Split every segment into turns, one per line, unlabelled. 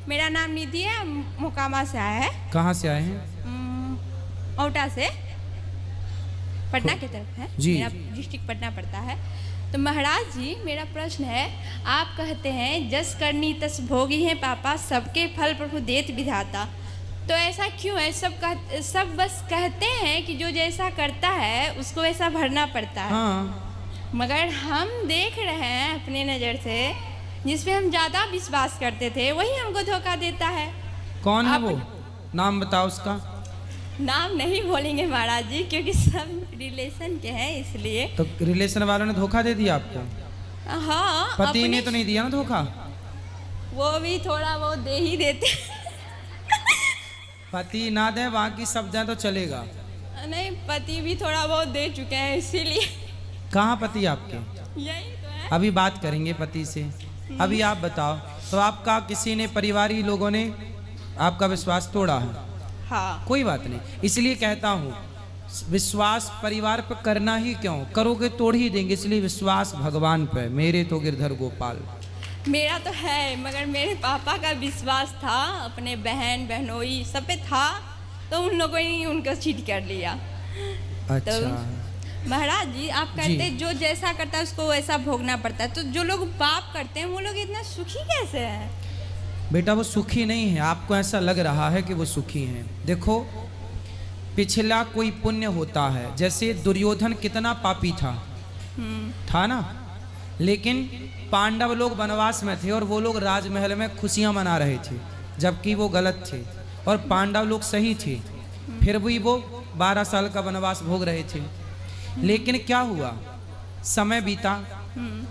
मेरा नाम निधि है, मोकामा से आया है।
कहाँ से आए हैं?
औटा से, पटना की तरफ है
जी।
मेरा डिस्ट्रिक्ट पटना पड़ता है। तो महाराज जी, मेरा प्रश्न है, आप कहते हैं जस करनी तस भोगी है पापा, सबके फल प्रभु देत विधाता। तो ऐसा क्यों है? सब बस कहते हैं कि जो जैसा करता है उसको वैसा भरना पड़ता है।
हाँ।
मगर हम देख रहे हैं अपने नज़र से, जिस पे हम ज़्यादा विश्वास करते थे वही हमको धोखा देता है।
कौन है वो? नाम बताओ उसका।
नाम नहीं बोलेंगे महाराज जी, क्योंकि सब रिलेशन के हैं, इसलिए।
तो रिलेशन वालों ने धोखा दे दिया आपको?
हाँ।
पति ने तो नहीं दिया ना धोखा?
वो भी थोड़ा बहुत दे ही देते।
पति ना दे, बाकी सब दे तो चलेगा।
नहीं, पति भी थोड़ा बहुत दे चुके हैं, इसीलिए।
कहाँ पति आपके?
यही तो है।
अभी बात करेंगे पति से। अभी आप बताओ, तो आपका किसी ने, परिवारी लोगों ने आपका विश्वास तोड़ा है?
हाँ।
कोई बात नहीं, इसलिए कहता हूँ विश्वास परिवार पर करना ही क्यों, करोगे तोड़ ही देंगे, इसलिए विश्वास भगवान पे। मेरे तो गिरधर गोपाल।
मेरा तो है, मगर मेरे पापा का विश्वास था, अपने बहन बहनोई सब पे था, तो उन लोगों ने उनको चीट कर लिया।
अच्छा।
तो महाराज जी, आप कहते जो जैसा करता है उसको वैसा भोगना पड़ता है, तो जो लोग पाप करते हैं वो लोग इतना सुखी कैसे हैं?
बेटा वो सुखी नहीं है, आपको ऐसा लग रहा है कि वो सुखी हैं। देखो, पिछला कोई पुण्य होता है, जैसे दुर्योधन कितना पापी था ना, लेकिन पांडव लोग वनवास में थे और वो लोग राजमहल में खुशियां मना रहे थे, जबकि वो गलत थे और पांडव लोग सही थे। फिर भी वो 12 साल का वनवास भोग रहे थे। लेकिन क्या हुआ, समय बीता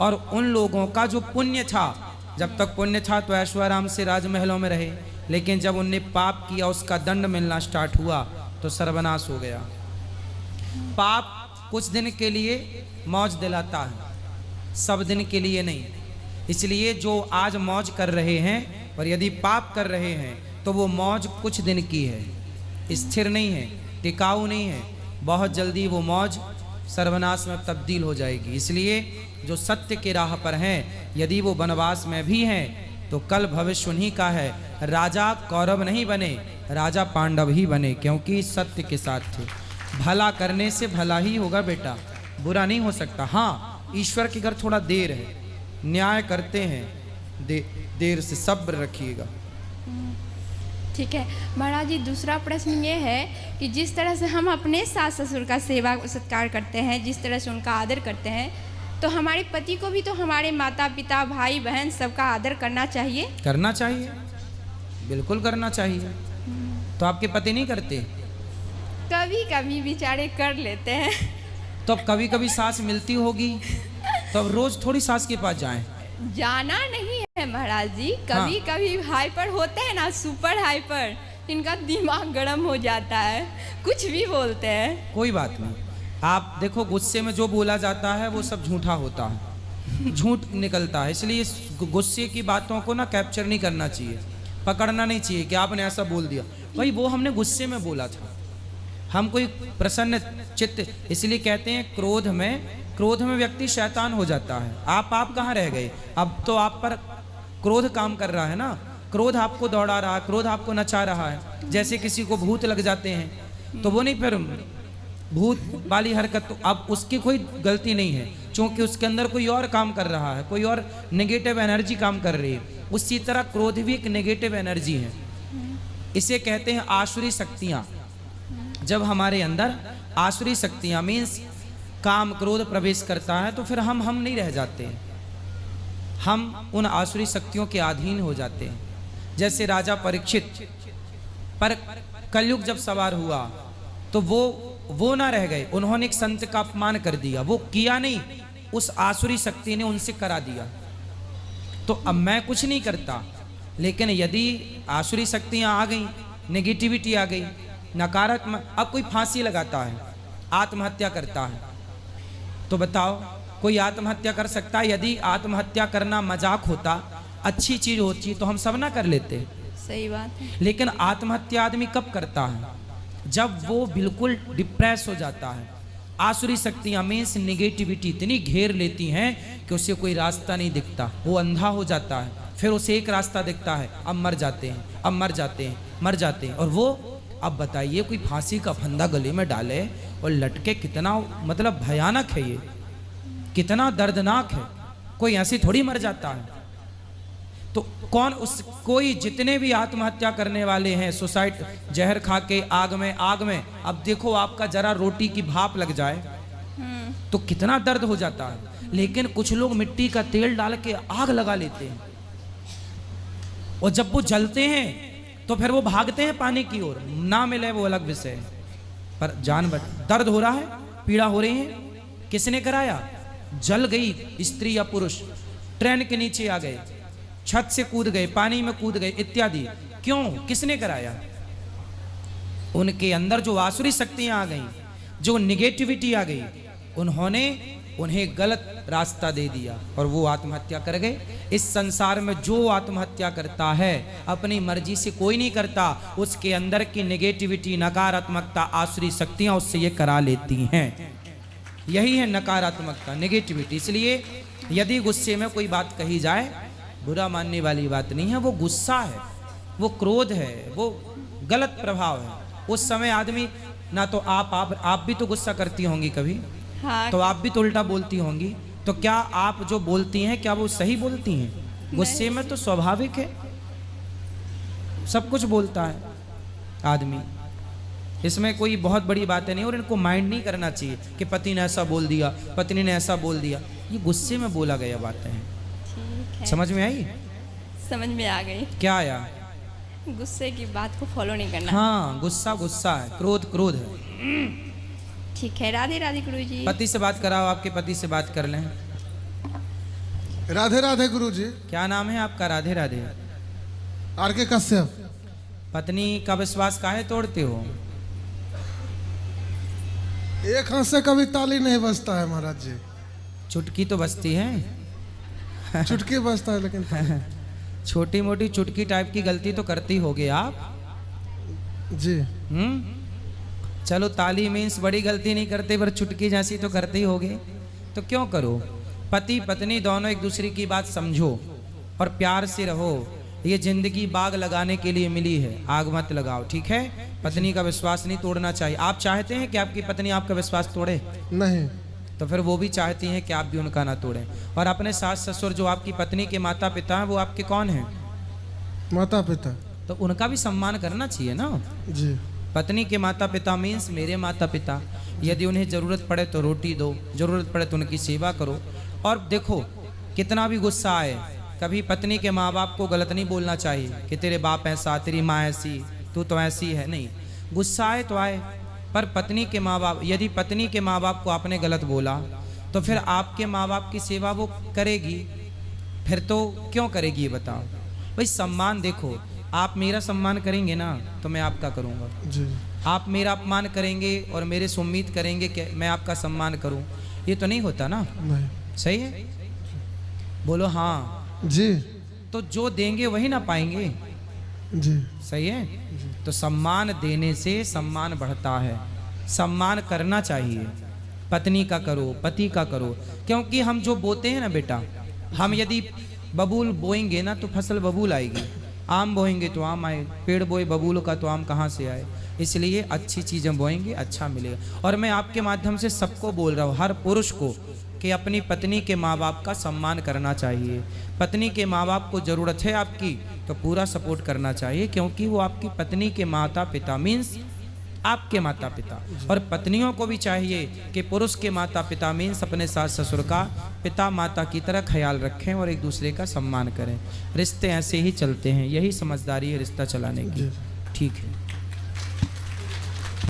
और उन लोगों का जो पुण्य था, जब तक पुण्य था तो ऐश्वर्य से राजमहलों में रहे, लेकिन जब उनने पाप किया, उसका दंड मिलना स्टार्ट हुआ तो सर्वनाश हो गया। पाप कुछ दिन के लिए मौज दिलाता है, सब दिन के लिए नहीं। इसलिए जो आज मौज कर रहे हैं और यदि पाप कर रहे हैं तो वो मौज कुछ दिन की है, स्थिर नहीं है, टिकाऊ नहीं है। बहुत जल्दी वो मौज सर्वनाश में तब्दील हो जाएगी। इसलिए जो सत्य के राह पर हैं, यदि वो वनवास में भी हैं तो कल भविष्य उन्हीं का है। राजा कौरव नहीं बने, राजा पांडव ही बने, क्योंकि सत्य के साथ थे। भला करने से भला ही होगा बेटा, बुरा नहीं हो सकता। हाँ, ईश्वर के घर थोड़ा देर है, न्याय करते हैं, देर से सब्र रखिएगा।
ठीक है महाराज जी, दूसरा प्रश्न ये है कि जिस तरह से हम अपने सास ससुर का सेवा सत्कार करते हैं, जिस तरह से उनका आदर करते हैं, तो हमारे पति को भी तो हमारे माता पिता भाई बहन सबका आदर करना चाहिए।
करना चाहिए, बिल्कुल करना चाहिए। तो आपके पति नहीं करते?
कभी कभी बेचारे कर लेते हैं।
तो अब कभी कभी सास मिलती होगी, तो अब रोज थोड़ी सास के पास जाएं।
जाना नहीं है महाराज जी, कभी कभी हाइपर होते हैं ना, सुपर हाइपर, इनका दिमाग गर्म हो जाता है, कुछ भी बोलते हैं।
कोई बात नहीं, आप देखो गुस्से में जो बोला जाता है वो सब झूठा होता है, झूठ निकलता है। इसलिए इस गुस्से की बातों को ना कैप्चर नहीं करना चाहिए, पकड़ना नहीं चाहिए कि आपने ऐसा बोल दिया। भाई वो हमने गुस्से में बोला था, हम कोई प्रसन्न चित्त, इसलिए कहते हैं क्रोध में व्यक्ति शैतान हो जाता है। आप कहाँ रह गए? अब तो आप पर क्रोध काम कर रहा है ना, क्रोध आपको दौड़ा रहा है, क्रोध आपको नचा रहा है। जैसे किसी को भूत लग जाते हैं तो वो नहीं, फिर भूत वाली हरकत, तो अब उसकी कोई गलती नहीं है, क्योंकि उसके अंदर कोई और काम कर रहा है, कोई और नेगेटिव एनर्जी काम कर रही है। उसी तरह क्रोध भी एक नेगेटिव एनर्जी है। इसे कहते हैं आसुरी शक्तियाँ। जब हमारे अंदर आसुरी शक्तियाँ मीन्स काम क्रोध प्रवेश करता है, तो फिर हम नहीं रह जाते हैं, हम उन आसुरी शक्तियों के अधीन हो जाते हैं। जैसे राजा परीक्षित पर कलयुग जब सवार हुआ तो वो ना रह गए, उन्होंने एक संत का अपमान कर दिया, वो किया नहीं, उस आसुरी शक्ति ने उनसे करा दिया। तो अब मैं कुछ नहीं करता, लेकिन यदि आसुरी शक्तियां आ गई, नेगेटिविटी आ गई, नकारात्मक, अब कोई फांसी लगाता है, आत्महत्या करता है, तो बताओ कोई आत्महत्या कर सकता है? यदि आत्महत्या करना मजाक होता, अच्छी चीज होती, तो हम सब ना कर लेते।
सही बात है।
लेकिन आत्महत्या आदमी कब करता है? जब वो बिल्कुल डिप्रेस हो जाता है। आसुरी शक्तियां मीन्स निगेटिविटी इतनी घेर लेती हैं कि उसे कोई रास्ता नहीं दिखता, वो अंधा हो जाता है। फिर उसे एक रास्ता दिखता है, अब मर जाते हैं, अब मर जाते हैं, मर जाते हैं। और वो, अब बताइए, कोई फांसी का फंदा गले में डाले और लटके, कितना मतलब भयानक है ये, कितना दर्दनाक है। कोई ऐसी थोड़ी मर जाता है। तो कोई जितने भी आत्महत्या करने वाले हैं, सुसाइड, जहर खा के आग में, अब देखो आपका जरा रोटी की भाप लग जाए तो कितना दर्द हो जाता है। लेकिन कुछ लोग मिट्टी का तेल डाल के आग लगा लेते हैं, और जब वो जलते हैं तो फिर वो भागते हैं पानी की ओर, ना मिले वो अलग विषय है। पर जान दर्द हो रहा है, पीड़ा हो रही है, किसने कराया? जल गई स्त्री या पुरुष, ट्रेन के नीचे आ गए, छत से कूद गए, पानी में कूद गए इत्यादि। क्यों? किसने कराया? उनके अंदर जो आसुरी शक्तियां आ गई, जो निगेटिविटी आ गई, उन्होंने उन्हें गलत रास्ता दे दिया और वो आत्महत्या कर गए। इस संसार में जो आत्महत्या करता है अपनी मर्जी से कोई नहीं करता, उसके अंदर की निगेटिविटी, नकारात्मकता, आसुरी शक्तियां उससे ये करा लेती हैं। यही है नकारात्मकता, निगेटिविटी। इसलिए यदि गुस्से में कोई बात कही जाए, बुरा मानने वाली बात नहीं है, वो गुस्सा है, वो क्रोध है, वो गलत प्रभाव है। उस समय आदमी ना तो आप भी तो गुस्सा करती होंगी कभी,
हाँ,
तो आप भी तो उल्टा बोलती होंगी। तो क्या आप जो बोलती हैं क्या वो सही बोलती हैं? गुस्से में तो स्वाभाविक है, सब कुछ बोलता है आदमी, इसमें कोई बहुत बड़ी बातें नहीं। और इनको माइंड नहीं करना चाहिए कि पति ने ऐसा बोल दिया, पत्नी ने ऐसा बोल दिया, ये गुस्से में बोला गया बातें हैं।
ठीक है,
समझ में आई?
समझ में आ गई।
क्या आया?
गुस्से की बात को फॉलो नहीं करना।
हाँ, गुस्सा गुस्सा है, क्रोध क्रोध है।
ठीक है, राधे राधे गुरुजी।
पति से बात कराओ, आपके पति से बात कर लें।
राधे राधे गुरुजी।
क्या नाम है आपका? राधे राधे।
आर.के. कश्यप।
पत्नी का विश्वास काहे तोड़ते हो?
एक हाथ से कभी ताली नहीं बजता है महाराज जी।
चुटकी तो बजती है।
चुटकी बजता है लेकिन
छोटी मोटी चुटकी टाइप की गलती तो करती होगे आप
जी।
चलो, ताली मीन्स बड़ी गलती नहीं करते, पर चुटकी जैसी तो करते ही होगे। तो क्यों करो? पति पत्नी दोनों एक दूसरे की बात समझो और प्यार से रहो। ये जिंदगी बाग लगाने के लिए मिली है, आग मत लगाओ, ठीक है? पत्नी का विश्वास नहीं तोड़ना चाहिए। आप चाहते हैं कि आपकी पत्नी आपका विश्वास तोड़े?
नहीं।
तो फिर वो भी चाहती हैं कि आप भी उनका ना तोड़ें। और अपने सास ससुर, जो आपकी पत्नी के माता पिता हैं, वो आपके कौन हैं?
माता पिता।
तो उनका भी सम्मान करना चाहिए ना।
जी।
पत्नी के माता पिता मीन्स मेरे माता पिता। यदि उन्हें ज़रूरत पड़े तो रोटी दो, ज़रूरत पड़े तो उनकी सेवा करो। और देखो, कितना भी गुस्सा आए, कभी पत्नी के माँ बाप को गलत नहीं बोलना चाहिए कि तेरे बाप ऐसा, तेरी माँ ऐसी, तू तो ऐसी है। नहीं, गुस्सा आए तो आए, पर पत्नी के माँ बाप, यदि पत्नी के माँ बाप को आपने गलत बोला तो फिर आपके माँ बाप की सेवा वो करेगी? फिर तो क्यों करेगी ये बताओ? भाई सम्मान, देखो, आप मेरा सम्मान करेंगे ना तो मैं आपका करूँगा।
जी।
आप मेरा अपमान करेंगे और मेरे से उम्मीद करेंगे कि मैं आपका सम्मान करूं, ये तो नहीं होता ना।
नहीं।
सही है? बोलो हाँ
जी।
तो जो देंगे वही ना पाएंगे।
जी।
सही है? तो सम्मान देने से सम्मान बढ़ता है, सम्मान करना चाहिए। पत्नी का करो, पति का करो, क्योंकि हम जो बोते हैं ना बेटा, हम यदि बबूल बोएंगे ना तो फसल बबूल आएगी, आम बोएंगे तो आम आए, पेड़ बोए बबूल का तो आम कहाँ से आए। इसलिए अच्छी चीज़ें बोएंगे, अच्छा मिलेगा। और मैं आपके माध्यम से सबको बोल रहा हूँ, हर पुरुष को, कि अपनी पत्नी के माँ बाप का सम्मान करना चाहिए। पत्नी के माँ बाप को ज़रूरत है आपकी तो पूरा सपोर्ट करना चाहिए, क्योंकि वो आपकी पत्नी के माता पिता मीन्स आपके माता पिता। और पत्नियों को भी चाहिए कि पुरुष के माता पिता मीन्स अपने सास ससुर का पिता माता की तरह ख्याल रखें और एक दूसरे का सम्मान करें। रिश्ते ऐसे ही चलते हैं, यही समझदारी है रिश्ता चलाने की। ठीक है।